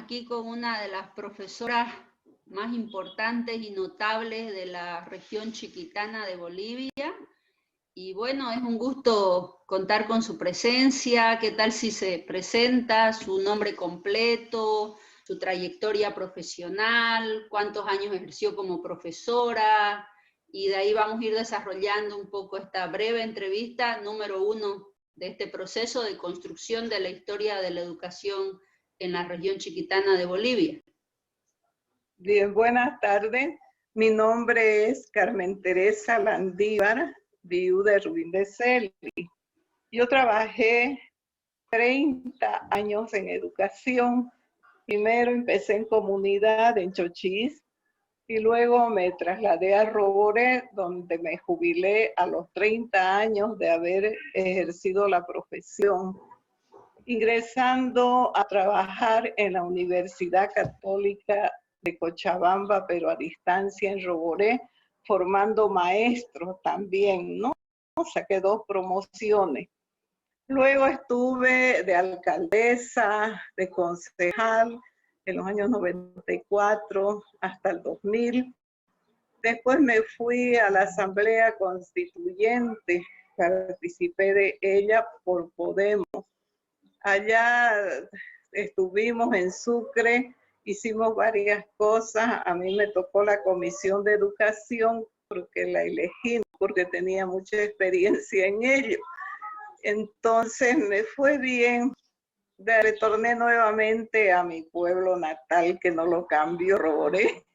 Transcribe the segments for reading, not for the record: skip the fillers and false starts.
aquí con una de las profesoras más importantes y notables de la región chiquitana de Bolivia. Y bueno, es un gusto contar con su presencia. ¿Qué tal si se presenta su nombre completo, su trayectoria profesional, cuántos años ejerció como profesora? Y de ahí vamos a ir desarrollando un poco esta breve entrevista número 1 de este proceso de construcción de la historia de la educación en la región chiquitana de Bolivia. Bien, buenas tardes. Mi nombre es Carmen Teresa Landívar, viuda de Rubín de Celi. Yo trabajé 30 años en educación. Primero empecé en comunidad en Chochís y luego me trasladé a Roboré, donde me jubilé a los 30 años de haber ejercido la profesión, ingresando a trabajar en la Universidad Católica de Cochabamba, pero a distancia en Roboré, formando maestros también, ¿no? Saqué 2 promociones. Luego estuve de alcaldesa, de concejal, en los años 94 hasta el 2000. Después me fui a la Asamblea Constituyente, participé de ella por Podemos. Allá estuvimos en Sucre, hicimos varias cosas. A mí me tocó la Comisión de Educación porque la elegí, porque tenía mucha experiencia en ello. Entonces me fue bien. Retorné nuevamente a mi pueblo natal, que no lo cambio, Roboré.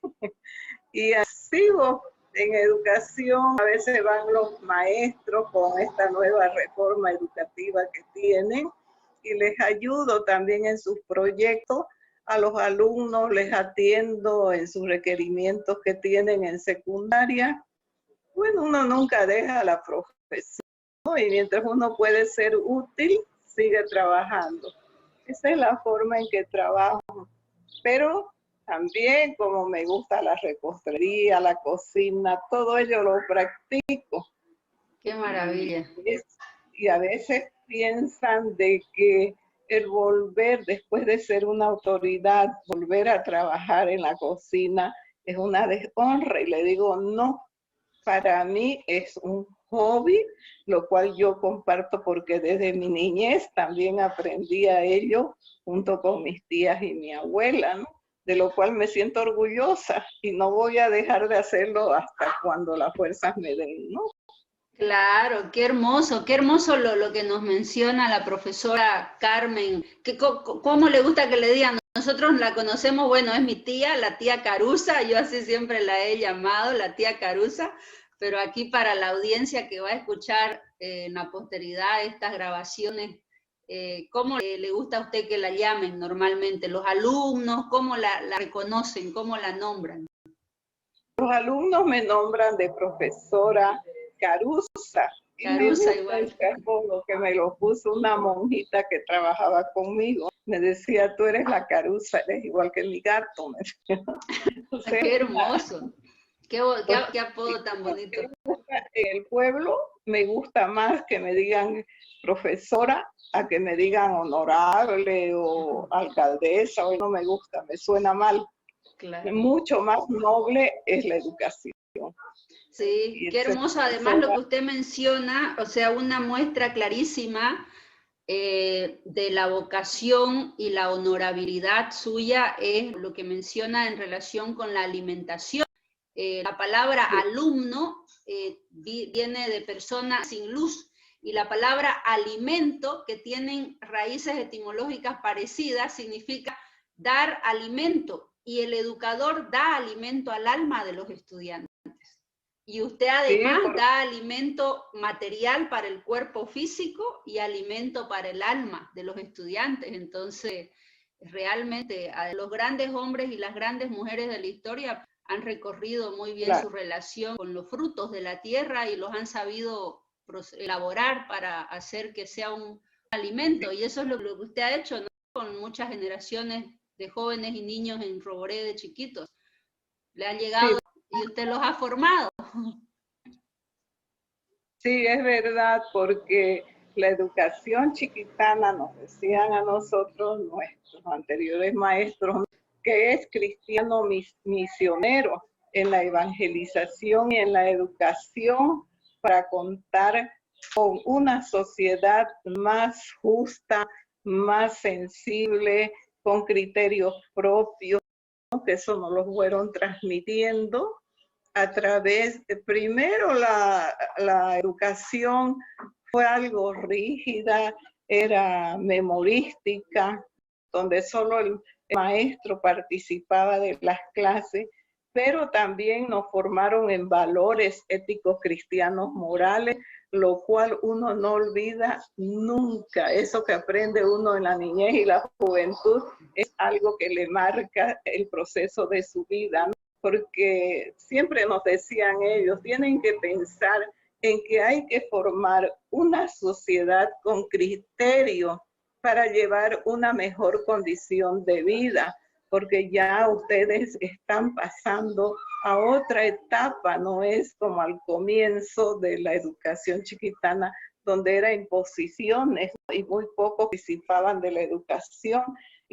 Y sigo en educación. A veces van los maestros con esta nueva reforma educativa que tienen y les ayudo también en sus proyectos. A los alumnos les atiendo en sus requerimientos que tienen en secundaria. Bueno, uno nunca deja la profesión, ¿no? Y mientras uno puede ser útil, sigue trabajando. Esa es la forma en que trabajo. Pero también, como me gusta la repostería, la cocina, todo ello lo practico. ¡Qué maravilla! Y a veces piensan de que el volver, después de ser una autoridad, volver a trabajar en la cocina es una deshonra. Y le digo, no, para mí es un hobby, lo cual yo comparto porque desde mi niñez también aprendí a ello junto con mis tías y mi abuela, ¿no? De lo cual me siento orgullosa y no voy a dejar de hacerlo hasta cuando las fuerzas me den, ¿no? Claro, qué hermoso lo que nos menciona la profesora Carmen. ¿Cómo le gusta que le digan? Nosotros la conocemos, bueno, es mi tía, la tía Carusa, yo así siempre la he llamado, la tía Carusa, pero aquí para la audiencia que va a escuchar en la posteridad estas grabaciones, ¿cómo le gusta a usted que la llamen normalmente? ¿Los alumnos, cómo la reconocen, cómo la nombran? Los alumnos me nombran de profesora Carusa. Y me Carusa gusta igual. ese apodo que me lo puso una monjita que trabajaba conmigo. Me decía, tú eres la Carusa, eres igual que mi gato. O sea, Qué hermoso. Qué apodo tan bonito. en el pueblo me gusta más que me digan profesora a que me digan honorable o alcaldesa. O no me gusta, me suena mal. Claro. Mucho más noble es la educación. Sí, qué hermoso. Además lo que usted menciona, o sea, una muestra clarísima de la vocación y la honorabilidad suya es lo que menciona en relación con la alimentación. La palabra alumno viene de persona sin luz, y la palabra alimento, que tienen raíces etimológicas parecidas, significa dar alimento, y el educador da alimento al alma de los estudiantes. Y usted además da alimento material para el cuerpo físico y alimento para el alma de los estudiantes. Entonces, realmente los grandes hombres y las grandes mujeres de la historia han recorrido muy bien su relación con los frutos de la tierra y los han sabido elaborar para hacer que sea un alimento. Y eso es lo que usted ha hecho, ¿no? Con muchas generaciones de jóvenes y niños en Roboré de chiquitos. Le han llegado y usted los ha formado. Sí, es verdad, porque la educación chiquitana, nos decían a nosotros, nuestros anteriores maestros, que es cristiano misionero en la evangelización y en la educación para contar con una sociedad más justa, más sensible, con criterios propios, ¿no? Que eso nos lo fueron transmitiendo a través de, primero la educación fue algo rígida, era memorística, donde solo el maestro participaba de las clases, pero también nos formaron en valores éticos cristianos morales, lo cual uno no olvida nunca. Eso que aprende uno en la niñez y la juventud es algo que le marca el proceso de su vida, ¿no? Porque siempre nos decían ellos, tienen que pensar en que hay que formar una sociedad con criterio para llevar una mejor condición de vida, porque ya ustedes están pasando a otra etapa, no es como al comienzo de la educación chiquitana, donde era imposiciones y muy pocos participaban de la educación.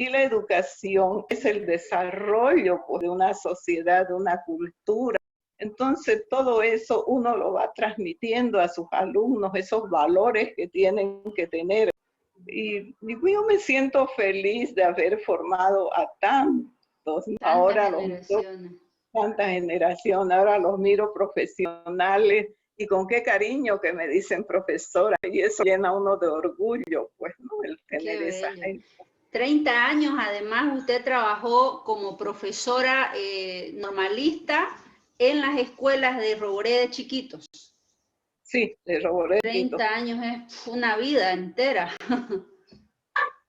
Y la educación es el desarrollo de una sociedad, de una cultura. Entonces todo eso uno lo va transmitiendo a sus alumnos, esos valores que tienen que tener. Y yo me siento feliz de haber formado a tantos. Ahora los miro, tantas generaciones, ahora los miro profesionales y con qué cariño que me dicen profesora, y eso llena uno de orgullo, pues, ¿no? El tener esa gente. 30 años, además, usted trabajó como profesora normalista en las escuelas de Roboré de chiquitos. Sí, de Roboré. 30 años es una vida entera.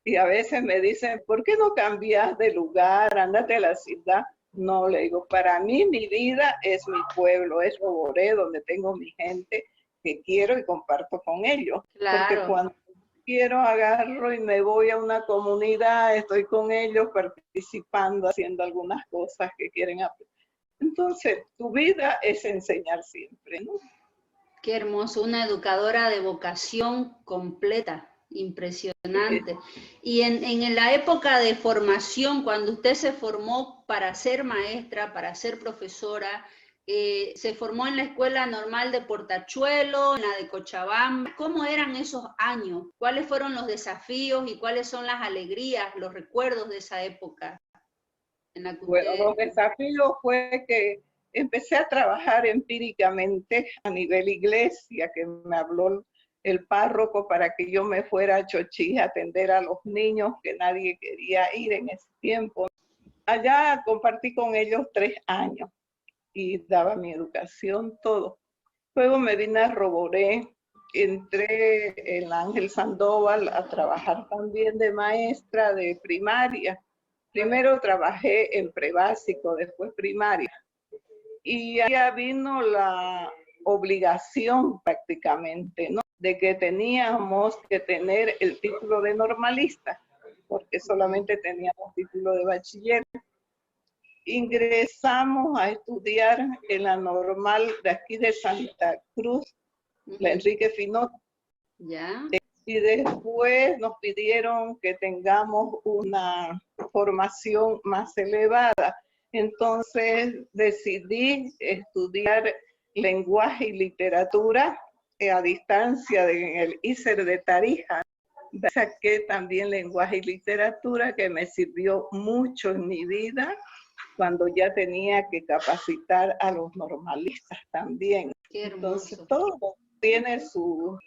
Y a veces me dicen, ¿por qué no cambias de lugar? Ándate a la ciudad. No, le digo, para mí mi vida es mi pueblo, es Roboré, donde tengo mi gente que quiero y comparto con ellos. Claro. Porque cuando quiero agarro y me voy a una comunidad, estoy con ellos participando, haciendo algunas cosas que quieren aprender. Entonces, tu vida es enseñar siempre, ¿no? Qué hermoso, una educadora de vocación completa, impresionante. Y en la época de formación, cuando usted se formó para ser maestra, para ser profesora, se formó en la Escuela Normal de Portachuelo, en la de Cochabamba. ¿Cómo eran esos años? ¿Cuáles fueron los desafíos y cuáles son las alegrías, los recuerdos de esa época? Bueno, los desafíos fue que empecé a trabajar empíricamente a nivel iglesia, que me habló el párroco para que yo me fuera a Chochí a atender a los niños, que nadie quería ir en ese tiempo. Allá compartí con ellos 3 años y daba mi educación, todo. Luego me vine a Roboré, entré en Ángel Sandoval a trabajar también de maestra de primaria. Primero trabajé en prebásico, después primaria. Y allá vino la obligación prácticamente, ¿no? De que teníamos que tener el título de normalista, porque solamente teníamos título de bachiller. Ingresamos a estudiar en la normal de aquí de Santa Cruz, la Enrique Finot. ¿Ya? Y después nos pidieron que tengamos una formación más elevada. Entonces decidí estudiar lenguaje y literatura a distancia en el ISER de Tarija. Saqué también lenguaje y literatura, que me sirvió mucho en mi vida cuando ya tenía que capacitar a los normalistas también. Qué hermoso. Entonces todo tiene su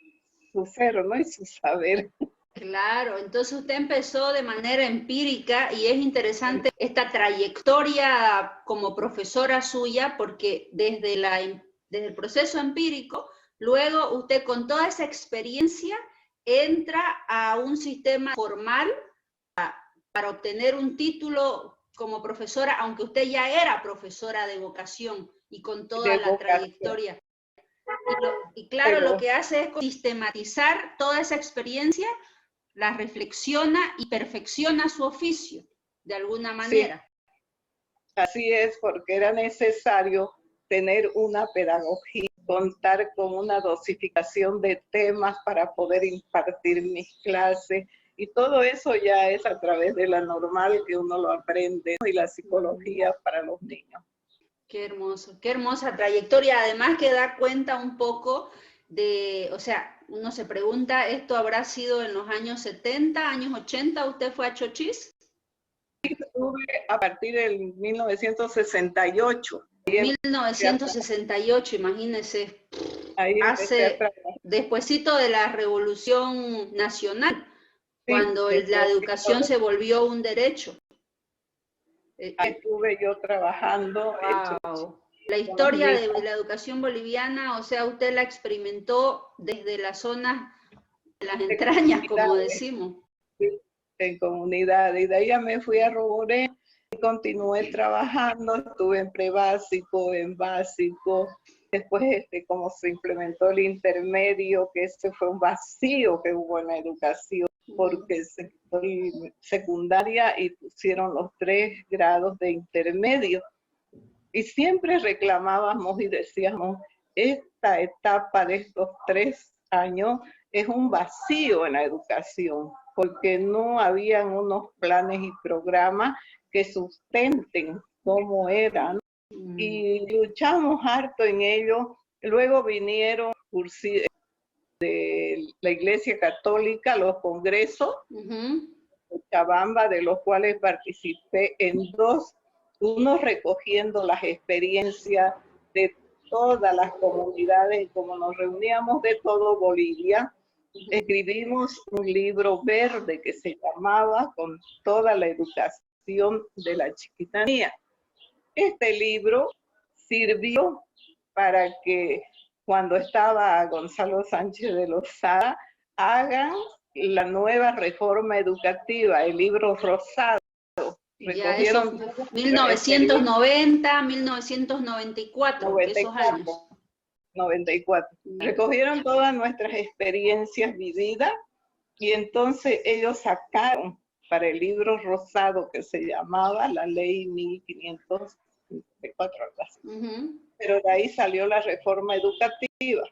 ser, ¿no? Y su saber. Claro, entonces usted empezó de manera empírica y es interesante esta trayectoria como profesora suya, porque desde el proceso empírico, luego usted con toda esa experiencia entra a un sistema formal para obtener un título como profesora, aunque usted ya era profesora de vocación y con toda la trayectoria. Y claro, lo que hace es sistematizar toda esa experiencia, la reflexiona y perfecciona su oficio, de alguna manera. Sí, así es, porque era necesario tener una pedagogía contar con una dosificación de temas para poder impartir mis clases. Y todo eso ya es a través de la normal que uno lo aprende, ¿no? Y la psicología para los niños. Qué hermoso, qué hermosa trayectoria. Además que da cuenta un poco de, o sea, uno se pregunta, ¿esto habrá sido en los años 70, años 80? ¿Usted fue a Chochis? Estuve a partir del 1968. 1968, imagínese, Ahí despuesito de la Revolución Nacional, sí, cuando la educación se volvió un derecho. Ahí estuve yo trabajando. Wow. La historia de la educación boliviana, o sea, usted la experimentó desde las zonas de las entrañas, como decimos. Sí, en comunidad. Y de ahí ya me fui a Roboré y continué trabajando. Estuve en prebásico, en básico. Después, como se implementó el intermedio, que ese fue un vacío que hubo en la educación, porque se secundaria y pusieron los 3 grados de intermedio. Y siempre reclamábamos y decíamos, esta etapa de estos 3 años es un vacío en la educación, porque no habían unos planes y programas que sustenten cómo eran. Y luchamos harto en ello. Luego vinieron de la Iglesia Católica, los congresos, de Cochabamba, de los cuales participé en 2, uno recogiendo las experiencias de todas las comunidades, y como nos reuníamos de todo Bolivia, escribimos un libro verde que se llamaba Con toda la educación de la chiquitanía. Este libro sirvió para que cuando estaba Gonzalo Sánchez de Lozada hagan la nueva reforma educativa, el libro rosado. Ya eso, 1990, 1994, 94, esos años. 94. Recogieron todas nuestras experiencias vividas y entonces ellos sacaron para el libro rosado que se llamaba la Ley 1554. Pero de ahí salió la reforma educativa,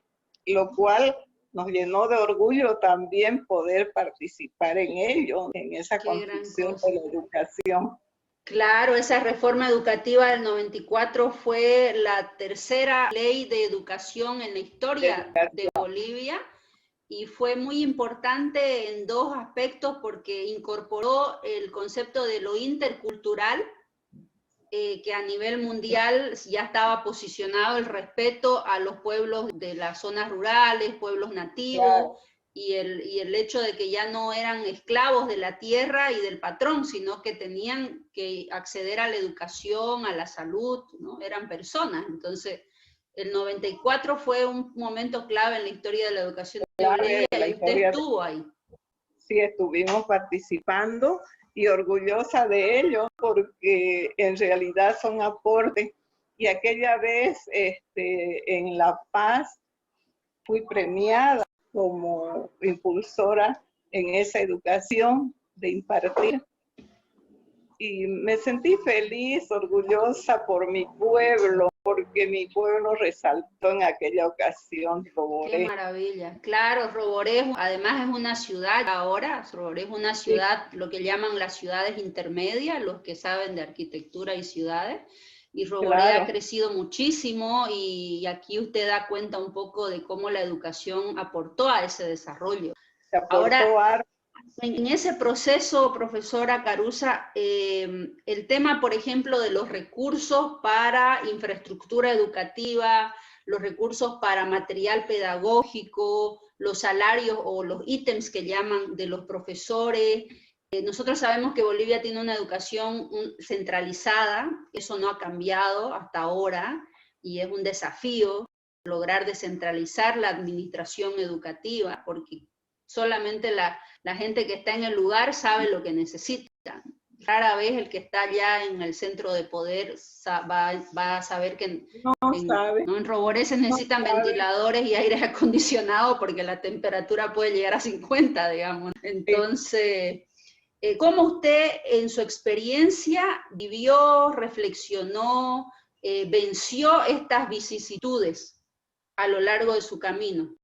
lo cual nos llenó de orgullo también poder participar en ello, en esa construcción de la educación. Claro, esa reforma educativa del 94 fue la tercera ley de educación en la historia de Bolivia y fue muy importante en 2 aspectos porque incorporó el concepto de lo intercultural, que a nivel mundial ya estaba posicionado el respeto a los pueblos de las zonas rurales, pueblos nativos, claro. y el hecho de que ya no eran esclavos de la tierra y del patrón, sino que tenían que acceder a la educación, a la salud, ¿no? Eran personas. Entonces, el 94 fue un momento clave en la historia de la educación de Bolivia y usted estuvo ahí. Sí, estuvimos participando y orgullosa de ello porque en realidad son aportes. Y aquella vez en La Paz fui premiada como impulsora en esa educación de impartir. Y me sentí feliz, orgullosa por mi pueblo, porque mi pueblo resaltó en aquella ocasión, Roboré. Qué maravilla. Claro, Roboré además es una ciudad ahora, Roboré es una ciudad, sí, lo que llaman las ciudades intermedias, los que saben de arquitectura y ciudades, y Roboré claro. Ha crecido muchísimo y aquí usted da cuenta un poco de cómo la educación aportó a ese desarrollo. Ahora, en ese proceso, profesora Caruza, el tema, por ejemplo, de los recursos para infraestructura educativa, los recursos para material pedagógico, los salarios o los ítems que llaman de los profesores. Nosotros sabemos que Bolivia tiene una educación centralizada, eso no ha cambiado hasta ahora y es un desafío lograr descentralizar la administración educativa, porque solamente la gente que está en el lugar sabe lo que necesita. Rara vez el que está allá en el centro de poder va a saber que en Roboré se necesitan ventiladores y aires acondicionados porque la temperatura puede llegar a 50, digamos. Entonces, ¿cómo usted en su experiencia vivió, reflexionó, venció estas vicisitudes a lo largo de su camino?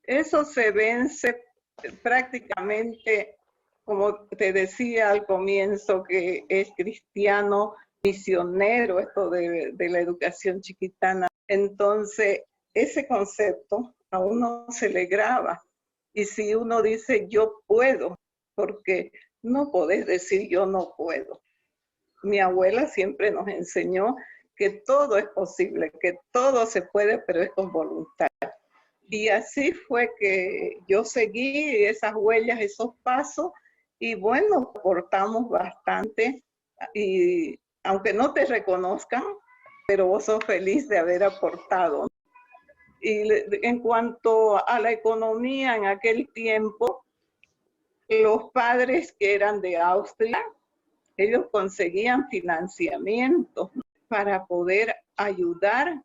Eso se vence prácticamente, como te decía al comienzo, que es cristiano, misionero, esto de la educación chiquitana. Entonces, ese concepto a uno se le graba. Y si uno dice yo puedo, porque no podés decir yo no puedo. Mi abuela siempre nos enseñó que todo es posible, que todo se puede, pero es con voluntad. Y así fue que yo seguí esas huellas, esos pasos, y bueno, aportamos bastante. Y aunque no te reconozcan, pero vos sos feliz de haber aportado. Y en cuanto a la economía en aquel tiempo, los padres que eran de Austria, ellos conseguían financiamiento para poder ayudar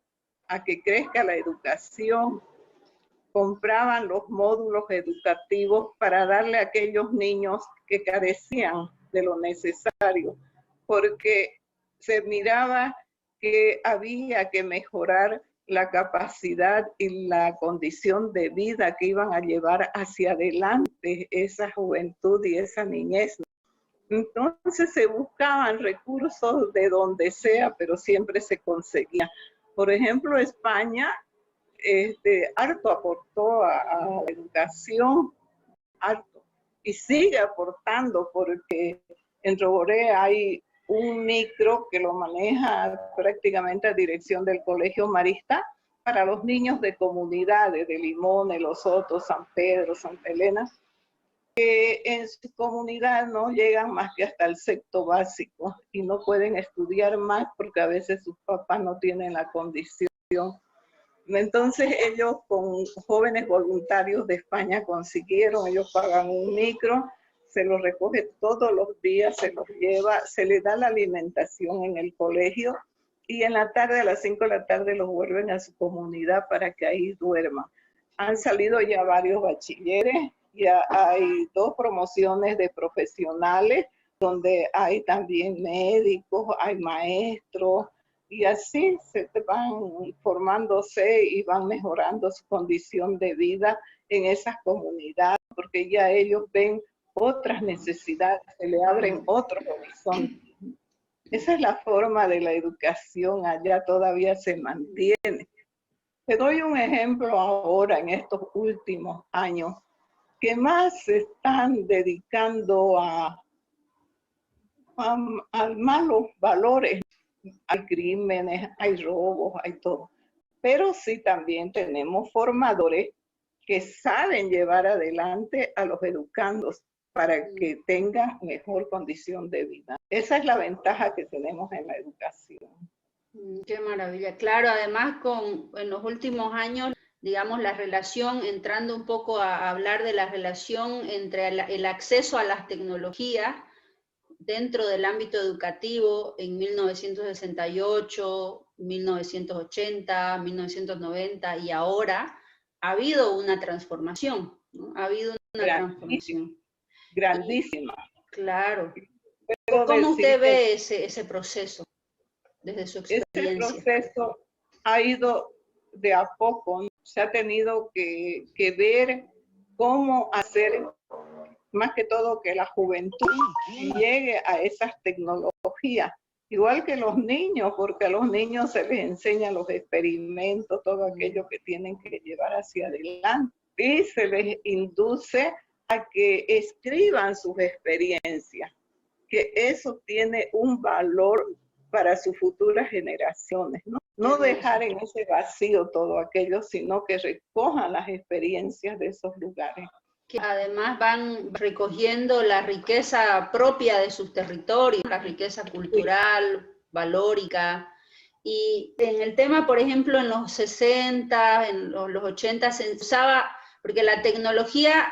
a que crezca la educación. Compraban los módulos educativos para darle a aquellos niños que carecían de lo necesario, porque se miraba que había que mejorar la capacidad y la condición de vida que iban a llevar hacia adelante esa juventud y esa niñez. Entonces se buscaban recursos de donde sea, pero siempre se conseguía. Por ejemplo, España harto aportó a la educación, harto, y sigue aportando porque en Roboré hay un micro que lo maneja prácticamente a dirección del Colegio Marista para los niños de comunidades de Limón, Los Sotos, San Pedro, Santa Elena, que en su comunidad no llegan más que hasta el sexto básico y no pueden estudiar más porque a veces sus papás no tienen la condición. Entonces ellos con jóvenes voluntarios de España consiguieron, ellos pagan un micro, se los recoge todos los días, se los lleva, se les da la alimentación en el colegio y en la tarde, a las 5 de la tarde, los vuelven a su comunidad para que ahí duerman. Han salido ya varios bachilleres, ya hay 2 promociones de profesionales, donde hay también médicos, hay maestros, y así se van formándose y van mejorando su condición de vida en esas comunidades, porque ya ellos ven otras necesidades, se le abren otros horizontes. Esa es la forma de la educación, allá todavía se mantiene. Te doy un ejemplo ahora, en estos últimos años, que más se están dedicando a malos valores. Hay crímenes, hay robos, hay todo. Pero sí también tenemos formadores que saben llevar adelante a los educandos para que tengan mejor condición de vida. Esa es la ventaja que tenemos en la educación. Qué maravilla. Claro, además en los últimos años, digamos, la relación, entrando un poco a hablar de la relación entre el acceso a las tecnologías dentro del ámbito educativo en 1968, 1980, 1990 y ahora, ha habido una transformación, ¿no? Ha habido una transformación. Grandísima. Claro. ¿Cómo usted ve ese proceso desde su experiencia? Ese proceso ha ido de a poco, ¿no? Se ha tenido que ver cómo hacer, más que todo, que la juventud llegue a esas tecnologías, igual que los niños, porque a los niños se les enseñan los experimentos, todo aquello que tienen que llevar hacia adelante, y se les induce a que escriban sus experiencias, que eso tiene un valor para sus futuras generaciones, ¿no? No dejar en ese vacío todo aquello, sino que recojan las experiencias de esos lugares. Que además van recogiendo la riqueza propia de sus territorios, la riqueza cultural, valórica. Y en el tema, por ejemplo, en los 60, en los 80 se usaba, porque la tecnología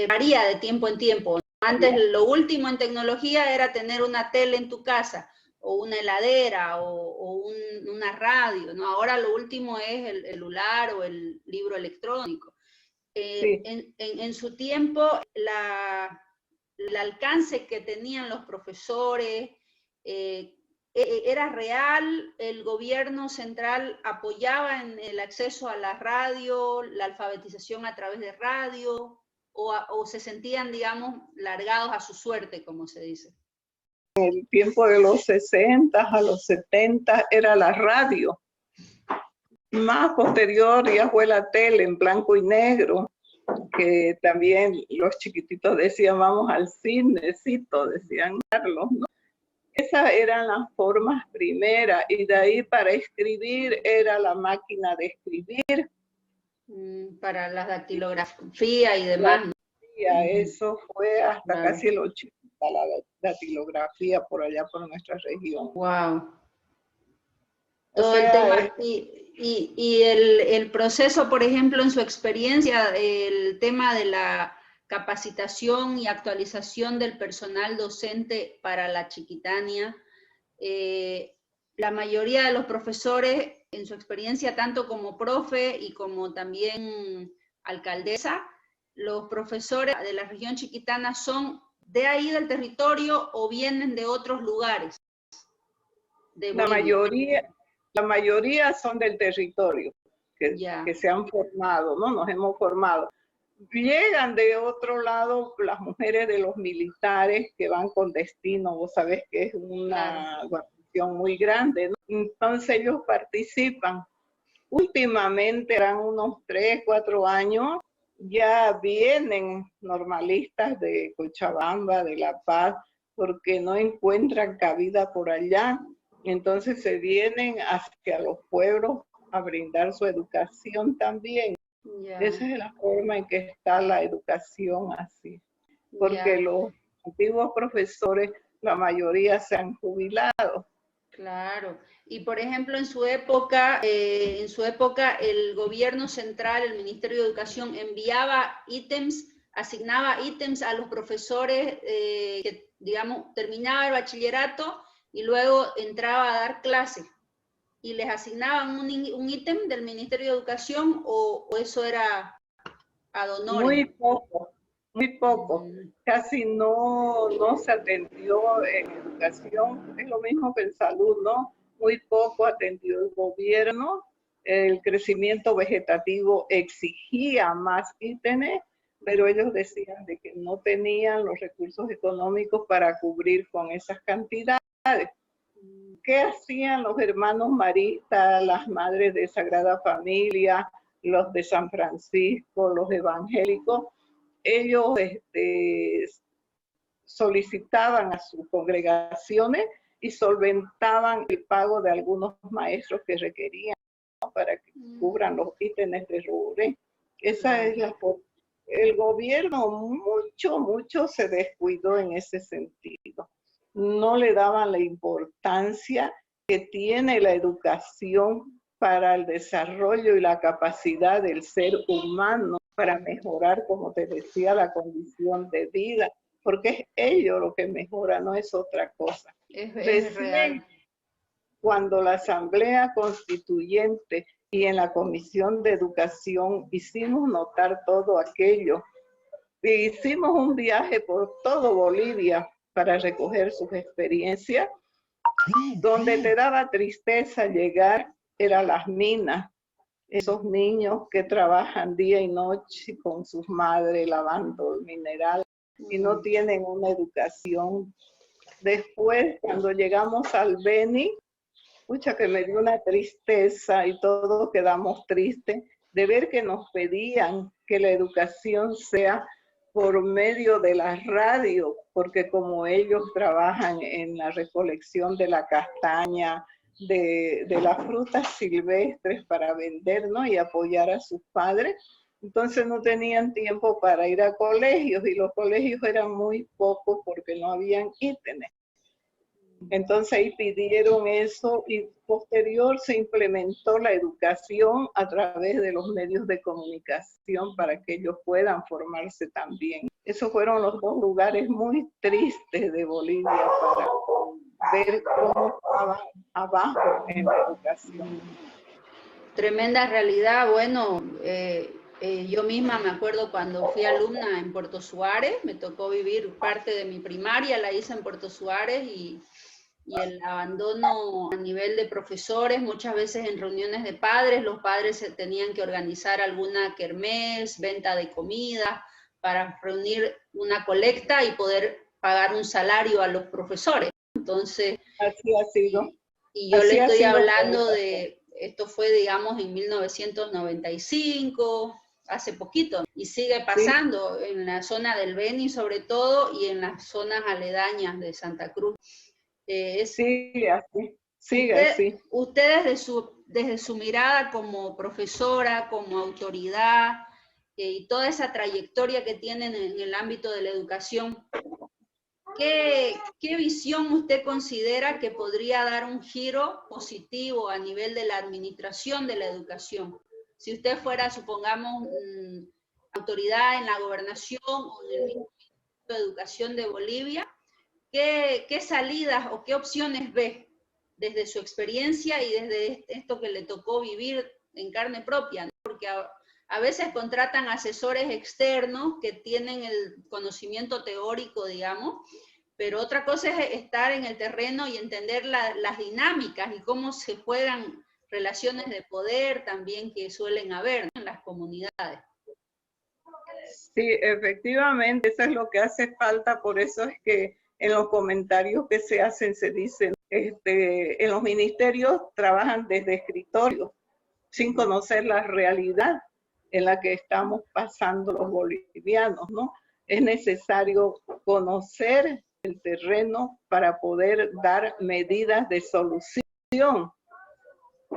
varía de tiempo en tiempo. Antes lo último en tecnología era tener una tele en tu casa, o una heladera, o una radio, ¿no? Ahora lo último es el celular o el libro electrónico. Sí. En su tiempo, el alcance que tenían los profesores, ¿era real? ¿El gobierno central apoyaba en el acceso a la radio, la alfabetización a través de radio? ¿O se sentían, digamos, largados a su suerte, como se dice? En el tiempo de los 60 a los 70 era la radio. Más posterior ya fue la tele en blanco y negro, que también los chiquititos decían, vamos al cinecito, decían Carlos, ¿no? Esas eran las formas primeras, y de ahí para escribir era la máquina de escribir. Para la dactilografía y demás. Eso fue hasta casi el 80, la dactilografía por allá por nuestra región. Wow. Todo el tema, y el proceso, por ejemplo, en su experiencia, el tema de la capacitación y actualización del personal docente para la Chiquitania, la mayoría de los profesores, en su experiencia, tanto como profe y como también alcaldesa, los profesores de la región chiquitana son de ahí del territorio o vienen de otros lugares. La mayoría son del territorio, que se han formado, ¿no? Nos hemos formado. Llegan de otro lado las mujeres de los militares que van con destino, vos sabés que es una guarnición muy grande, ¿no? Entonces ellos participan. Últimamente, eran unos 3, 4 años, ya vienen normalistas de Cochabamba, de La Paz, porque no encuentran cabida por allá. Entonces se vienen hacia los pueblos a brindar su educación también. Esa es la forma en que está la educación así. Porque los antiguos profesores, la mayoría se han jubilado. Claro. Y por ejemplo, en su época el gobierno central, el Ministerio de Educación, enviaba ítems, asignaba ítems a los profesores que, digamos, terminaba el bachillerato y luego entraba a dar clases. ¿Y les asignaban un ítem del Ministerio de Educación o eso era ad honorem? Muy poco. Casi no se atendió en educación. Es lo mismo que en salud, ¿no? Muy poco atendió el gobierno. El crecimiento vegetativo exigía más ítems, pero ellos decían de que no tenían los recursos económicos para cubrir con esas cantidades. ¿Qué hacían los hermanos maristas, las madres de Sagrada Familia, los de San Francisco, los evangélicos? Ellos solicitaban a sus congregaciones y solventaban el pago de algunos maestros que requerían, ¿no? Para que cubran los ítems de Roboré. Esa es la forma. El gobierno mucho se descuidó en ese sentido. No le daban la importancia que tiene la educación para el desarrollo y la capacidad del ser humano para mejorar, como te decía, la condición de vida, porque es ello lo que mejora, no es otra cosa. Es real. Cuando la Asamblea Constituyente y en la Comisión de Educación hicimos notar todo aquello, hicimos un viaje por todo Bolivia para recoger sus experiencias, donde te daba tristeza llegar, eran las minas, esos niños que trabajan día y noche con sus madres lavando el mineral y no tienen una educación. Después, cuando llegamos al Beni, pucha, que me dio una tristeza y todos quedamos tristes de ver que nos pedían que la educación sea por medio de la radio, porque como ellos trabajan en la recolección de la castaña, de las frutas silvestres para vender, ¿no? Y apoyar a sus padres, entonces no tenían tiempo para ir a colegios y los colegios eran muy pocos porque no habían ítems. Entonces ahí pidieron eso y posterior se implementó la educación a través de los medios de comunicación para que ellos puedan formarse también. Esos fueron los dos lugares muy tristes de Bolivia para ver cómo estaban abajo en la educación. Tremenda realidad. Bueno, yo misma me acuerdo cuando fui alumna en Puerto Suárez, me tocó vivir parte de mi primaria, la hice en Puerto Suárez y y el abandono a nivel de profesores, muchas veces en reuniones de padres, los padres se tenían que organizar alguna kermés, venta de comida, para reunir una colecta y poder pagar un salario a los profesores. Entonces, así ha sido. Y yo le estoy hablando de, esto fue, digamos, en 1995, hace poquito, y sigue pasando en la zona del Beni sobre todo, y en las zonas aledañas de Santa Cruz. Sigue así, sigue así. Usted desde su mirada como profesora, como autoridad, y toda esa trayectoria que tienen en el ámbito de la educación, ¿qué visión usted considera que podría dar un giro positivo a nivel de la administración de la educación? Si usted fuera, supongamos, autoridad en la gobernación o en el Ministerio de Educación de Bolivia, ¿qué salidas o qué opciones ve desde su experiencia y desde esto que le tocó vivir en carne propia, ¿no? Porque a veces contratan asesores externos que tienen el conocimiento teórico, digamos, pero otra cosa es estar en el terreno y entender las dinámicas y cómo se juegan relaciones de poder también que suelen haber, ¿no?, en las comunidades. Sí, efectivamente, eso es lo que hace falta, por eso es que en los comentarios que se hacen se dicen, en los ministerios trabajan desde escritorios, sin conocer la realidad en la que estamos pasando los bolivianos, ¿no? Es necesario conocer el terreno para poder dar medidas de solución.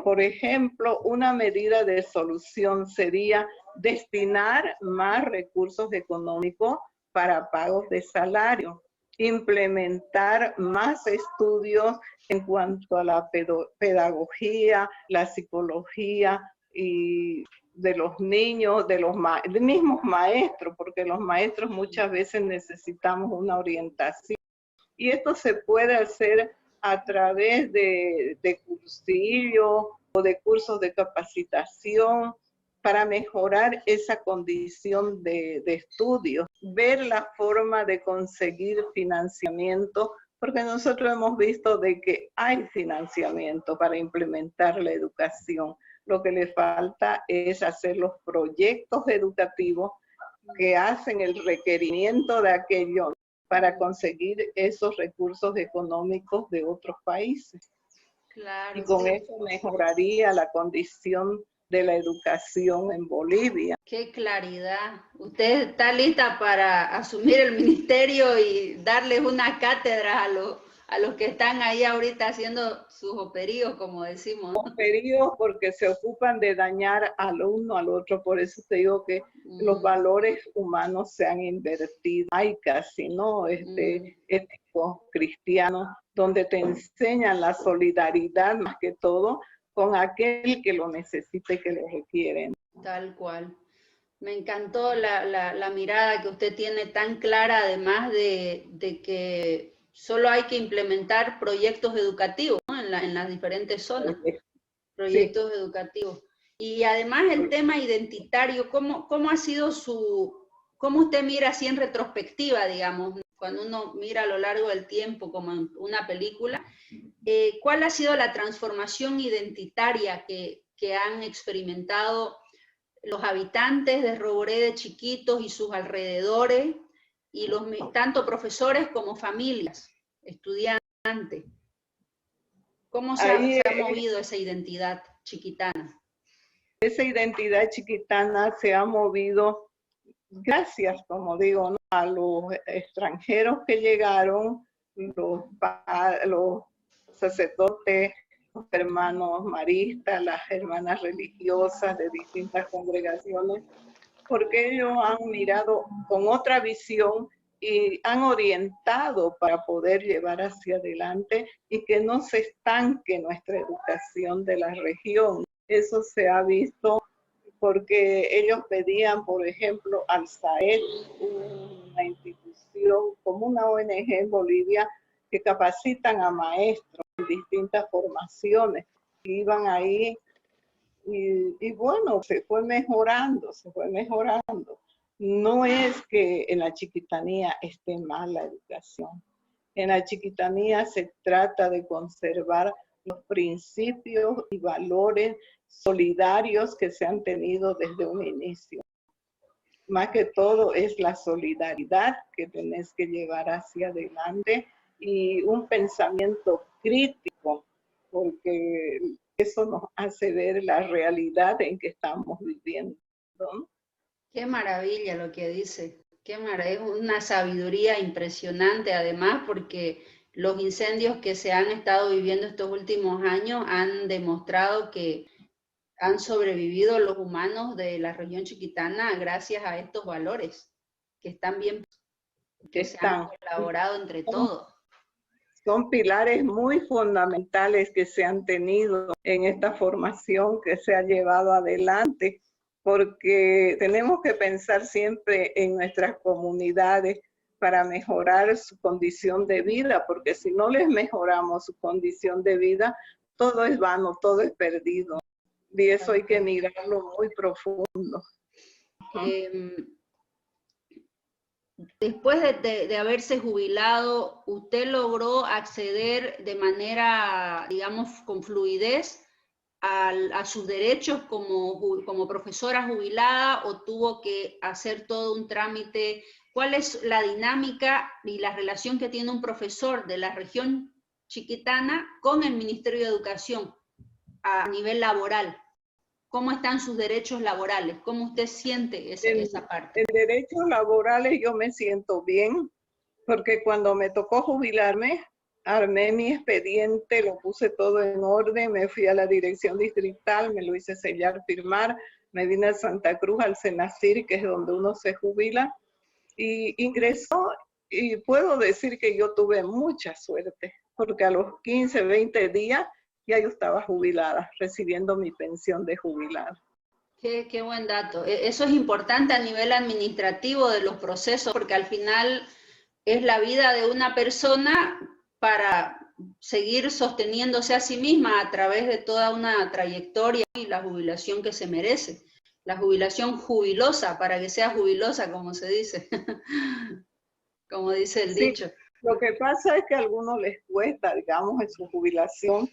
Por ejemplo, una medida de solución sería destinar más recursos económicos para pagos de salario, implementar más estudios en cuanto a la pedagogía, la psicología y de los niños, de los mismos maestros, porque los maestros muchas veces necesitamos una orientación. Y esto se puede hacer a través de cursillos o de cursos de capacitación para mejorar esa condición de estudio, ver la forma de conseguir financiamiento, porque nosotros hemos visto de que hay financiamiento para implementar la educación. Lo que le falta es hacer los proyectos educativos que hacen el requerimiento de aquello para conseguir esos recursos económicos de otros países. Claro, y con eso mejoraría la condición de la educación en Bolivia. ¡Qué claridad! Usted está lista para asumir el ministerio y darles una cátedra a los que están ahí ahorita haciendo sus operíos, como decimos, ¿no? Operíos porque se ocupan de dañar al uno al otro, por eso te digo que los valores humanos se han invertido. Hay casi, ¿no? Éticos cristianos, donde te enseñan la solidaridad más que todo con aquel que lo necesite, que lo requiere. Tal cual. Me encantó la mirada que usted tiene tan clara, además de que solo hay que implementar proyectos educativos, ¿no?, en las diferentes zonas, proyectos educativos. Y además el tema identitario, ¿cómo ha sido cómo usted mira así en retrospectiva, digamos, cuando uno mira a lo largo del tiempo como en una película, cuál ha sido la transformación identitaria que han experimentado los habitantes de Roboré de chiquitos y sus alrededores, y tanto profesores como familias, estudiantes? ¿Cómo se ha movido esa identidad chiquitana? Esa identidad chiquitana se ha movido gracias, como digo, ¿no?, a los extranjeros que llegaron, los sacerdotes, los hermanos maristas, las hermanas religiosas de distintas congregaciones, porque ellos han mirado con otra visión y han orientado para poder llevar hacia adelante y que no se estanque nuestra educación de la región. Eso se ha visto porque ellos pedían, por ejemplo, al SAED, una institución como una ONG en Bolivia que capacitan a maestros en distintas formaciones. Iban ahí y bueno, se fue mejorando, se fue mejorando. No es que en la Chiquitanía esté mal la educación, En la chiquitanía se trata de conservar los principios y valores solidarios que se han tenido desde un inicio. Más que todo es la solidaridad que tenés que llevar hacia adelante y un pensamiento crítico, porque eso nos hace ver la realidad en que estamos viviendo, ¿no? Qué maravilla lo que dice, qué maravilla, es una sabiduría impresionante además, porque los incendios que se han estado viviendo estos últimos años han demostrado que han sobrevivido los humanos de la región chiquitana gracias a estos valores que están bien, que se han elaborado entre todos. Son pilares muy fundamentales que se han tenido en esta formación que se ha llevado adelante, porque tenemos que pensar siempre en nuestras comunidades para mejorar su condición de vida, porque si no les mejoramos su condición de vida, todo es vano, todo es perdido. Y eso hay que mirarlo muy profundo. Después de haberse jubilado, ¿usted logró acceder de manera, digamos, con fluidez a sus derechos como profesora jubilada o tuvo que hacer todo un trámite? ¿Cuál es la dinámica y la relación que tiene un profesor de la región chiquitana con el Ministerio de Educación a nivel laboral? ¿Cómo están sus derechos laborales? ¿Cómo usted siente esa parte? En derechos laborales yo me siento bien, porque cuando me tocó jubilarme, armé mi expediente, lo puse todo en orden, me fui a la dirección distrital, me lo hice sellar, firmar, me vine a Santa Cruz, al Senacir, que es donde uno se jubila, y ingresó, y puedo decir que yo tuve mucha suerte, porque a los 15, 20 días ya yo estaba jubilada, recibiendo mi pensión de jubilada. Qué buen dato. Eso es importante a nivel administrativo de los procesos, porque al final es la vida de una persona para seguir sosteniéndose a sí misma a través de toda una trayectoria y la jubilación que se merece. La jubilación jubilosa, para que sea jubilosa, como se dice, como dice el dicho. Lo que pasa es que a algunos les cuesta, digamos, en su jubilación.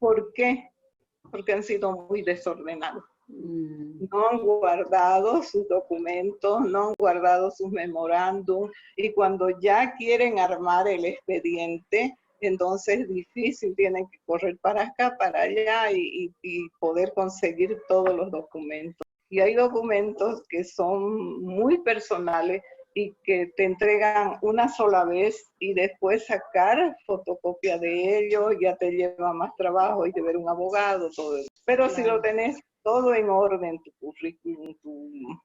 ¿Por qué? Porque han sido muy desordenados. No han guardado sus documentos, no han guardado sus memorándum, y cuando ya quieren armar el expediente, entonces es difícil, tienen que correr para acá, para allá y poder conseguir todos los documentos. Y hay documentos que son muy personales y que te entregan una sola vez y después sacar fotocopia de ellos ya te lleva más trabajo y de ver un abogado, todo eso. Pero claro, si lo tenés todo en orden, tu currículum,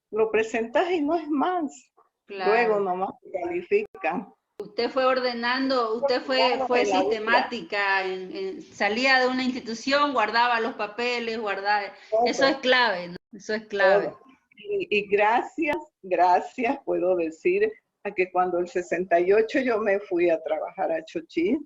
lo presentas y no es más. Claro. Luego nomás te califican. Usted fue ordenando, usted fue sistemática, salía de una institución, guardaba los papeles, guardaba, todo. Eso es clave, ¿no? Eso es clave. Todo. Y gracias puedo decir a que cuando el 68 yo me fui a trabajar a Chochí,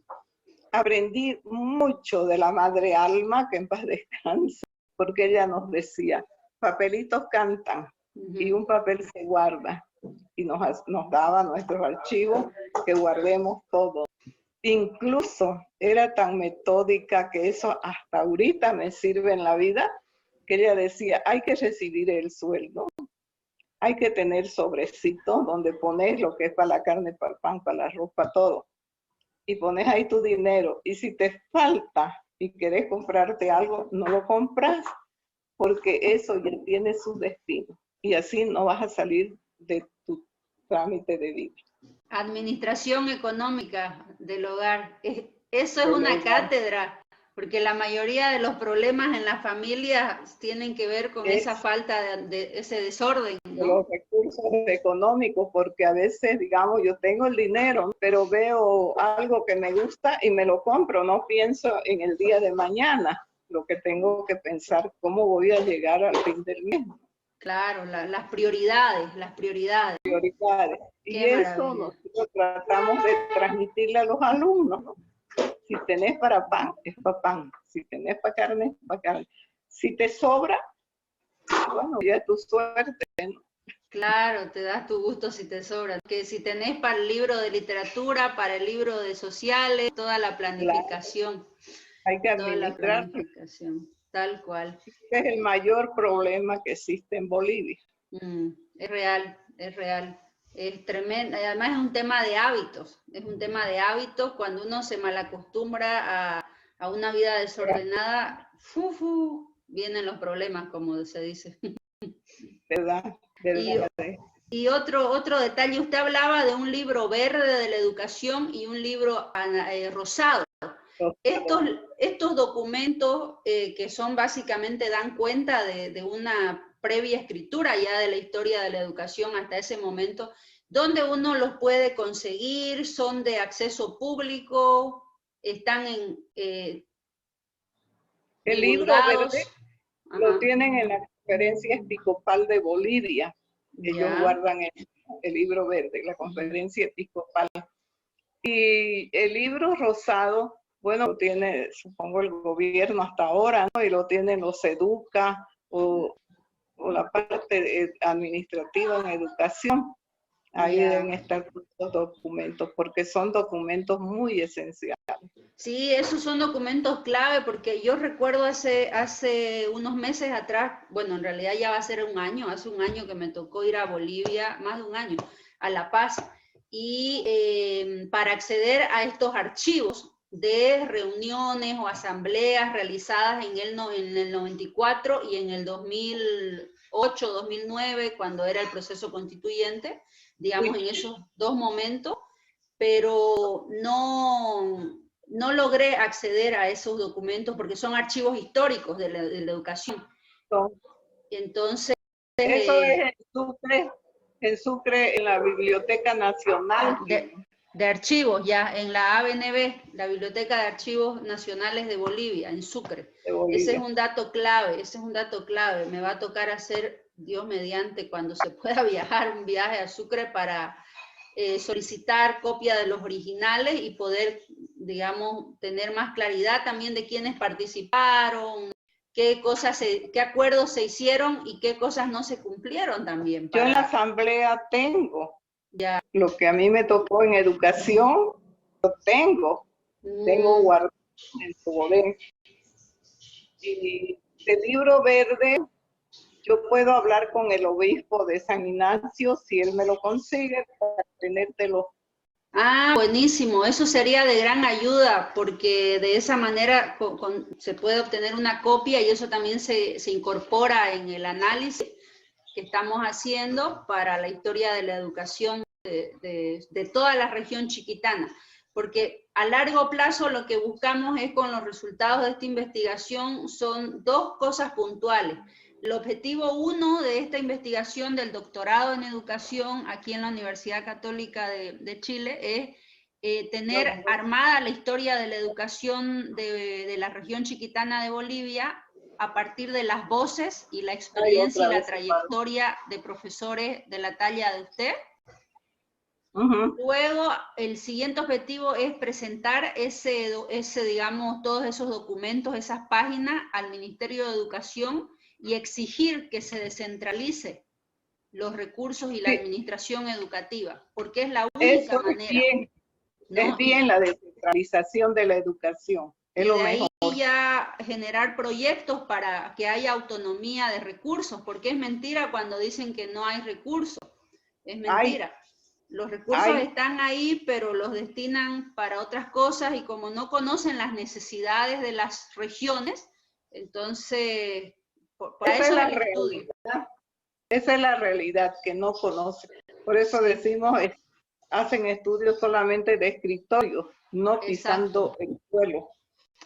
aprendí mucho de la Madre Alma, que en paz descanse, porque ella nos decía, papelitos cantan y un papel se guarda, y nos daba nuestros archivos que guardemos todo. Incluso era tan metódica que eso hasta ahorita me sirve en la vida, que ella decía, hay que recibir el sueldo, hay que tener sobrecitos donde pones lo que es para la carne, para el pan, para la ropa, todo. Y pones ahí tu dinero. Y si te falta y querés comprarte algo, no lo compras, porque eso ya tiene su destino. Y así no vas a salir de tu trámite de vida. Administración económica del hogar. Eso es una cátedra, porque la mayoría de los problemas en las familias tienen que ver con esa falta de ese desorden, ¿no? Los recursos económicos, porque a veces, digamos, yo tengo el dinero, pero veo algo que me gusta y me lo compro, no pienso en el día de mañana, lo que tengo que pensar, cómo voy a llegar al fin del mes. Claro, las prioridades. Y eso nosotros tratamos de transmitirle a los alumnos, ¿no? Si tenés para pan, es para pan. Si tenés para carne, es para carne. Si te sobra, bueno, ya es tu suerte, ¿no? Claro, te das tu gusto si te sobra. Que si tenés para el libro de literatura, para el libro de sociales, toda la Claro, planificación, hay que toda la administrar. planificación, tal cual. Este es el mayor problema que existe en Bolivia. Es real, es real. Es tremendo. Además es un tema de hábitos. Es un tema de hábitos. Cuando uno se malacostumbra a una vida desordenada, vienen los problemas, como se dice. ¿Verdad? Y, ¿Verdad? y otro detalle, usted hablaba de un libro verde de la educación y un libro rosado. Estos documentos que son básicamente dan cuenta de una previa escritura ya de la historia de la educación hasta ese momento, ¿dónde uno los puede conseguir? ¿Son de acceso público? ¿Están El libro divulgados? verde lo Ajá. tienen en la Conferencia Episcopal de Bolivia. Ellos Ya. guardan el libro verde, la Conferencia Episcopal. Y el libro rosado, bueno, lo tiene, supongo, el gobierno hasta ahora, ¿no? Y lo tienen los EDUCA o la parte administrativa en educación. Ahí deben estar los documentos, porque son documentos muy esenciales. Sí, esos son documentos clave porque yo recuerdo hace unos meses atrás, bueno, en realidad ya va a ser un año, hace un año que me tocó ir a Bolivia, más de un año, a La Paz, y para acceder a estos archivos de reuniones o asambleas realizadas en el 94 y en el 2008, 2009, cuando era el proceso constituyente, digamos en esos dos momentos, pero no logré acceder a esos documentos porque son archivos históricos de la educación. Entonces... Eso es en Sucre, en la Biblioteca Nacional. De archivos, ya, en la ABNB, la Biblioteca de Archivos Nacionales de Bolivia, en Sucre. Ese es un dato clave, Me va a tocar hacer, Dios mediante, cuando se pueda viajar, un viaje a Sucre para solicitar copia de los originales y poder, digamos, tener más claridad también de quiénes participaron, qué acuerdos se hicieron y qué cosas no se cumplieron también. Yo en la asamblea tengo ya. Lo que a mí me tocó en educación, lo tengo guardado en su bodega. Y el libro verde, yo puedo hablar con el obispo de San Ignacio, si él me lo consigue, para tenértelo. Ah, buenísimo, eso sería de gran ayuda porque de esa manera se puede obtener una copia y eso también se incorpora en el análisis que estamos haciendo para la historia de la educación de toda la región chiquitana, porque a largo plazo lo que buscamos es con los resultados de esta investigación son dos cosas puntuales. El objetivo 1 de esta investigación del doctorado en educación aquí en la Universidad Católica de Chile es tener armada la historia de la educación de la región chiquitana de Bolivia a partir de las voces y la experiencia y la trayectoria de profesores de la talla de usted. Luego, el siguiente objetivo es presentar digamos, todos esos documentos, esas páginas al Ministerio de Educación y exigir que se descentralice los recursos y la administración educativa, porque es la única manera. Es bien la descentralización de la educación. Es lo mejor. Y ya generar proyectos para que haya autonomía de recursos, porque es mentira cuando dicen que no hay recursos. Es mentira. Los recursos están ahí, pero los destinan para otras cosas y como no conocen las necesidades de las regiones, entonces, por eso es la realidad. Esa es la realidad, que no conocen. Por eso decimos, hacen estudios solamente de escritorio, no pisando el suelo.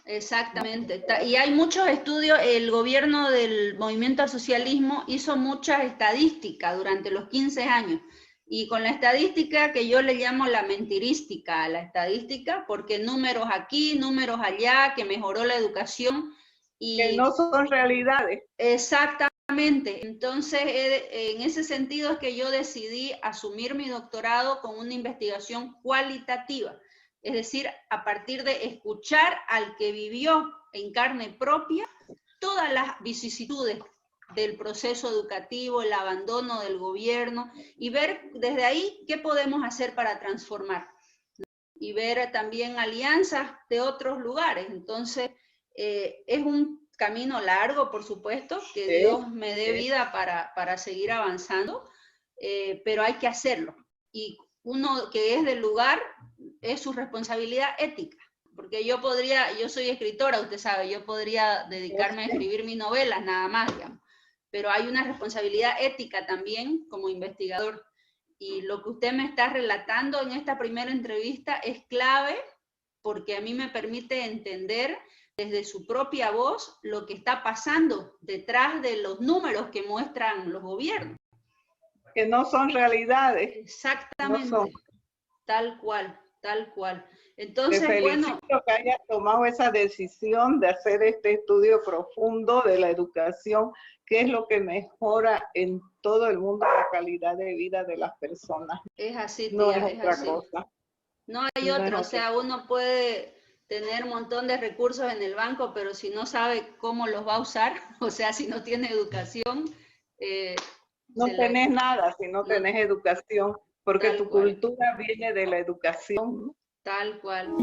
Exactamente, y hay muchos estudios, el gobierno del movimiento al socialismo hizo mucha estadística durante los 15 años, y con la estadística que yo le llamo la mentirística a la estadística, porque números aquí, números allá, que mejoró la educación. Y que no son realidades. Exactamente, entonces en ese sentido es que yo decidí asumir mi doctorado con una investigación cualitativa. Es decir, a partir de escuchar al que vivió en carne propia todas las vicisitudes del proceso educativo, el abandono del gobierno, y ver desde ahí qué podemos hacer para transformar. Y ver también alianzas de otros lugares. Entonces, es un camino largo, por supuesto, que Dios me dé vida para seguir avanzando, pero hay que hacerlo. Y uno que es del lugar, es su responsabilidad ética. Porque yo soy escritora, usted sabe, yo podría dedicarme a escribir mis novelas nada más, digamos. Pero hay una responsabilidad ética también como investigador. Y lo que usted me está relatando en esta primera entrevista es clave porque a mí me permite entender desde su propia voz lo que está pasando detrás de los números que muestran los gobiernos. Que no son realidades. Exactamente, no son. Tal cual, tal cual. Entonces, te felicito que hayas tomado esa decisión de hacer este estudio profundo de la educación, que es lo que mejora en todo el mundo la calidad de vida de las personas. Es así, tía, no es otra así. Cosa. No hay otro, o sea, uno puede tener un montón de recursos en el banco, pero si no sabe cómo los va a usar, o sea, si no tiene educación... no tenés nada si no tenés educación, porque tu cultura viene de la educación. Tal cual.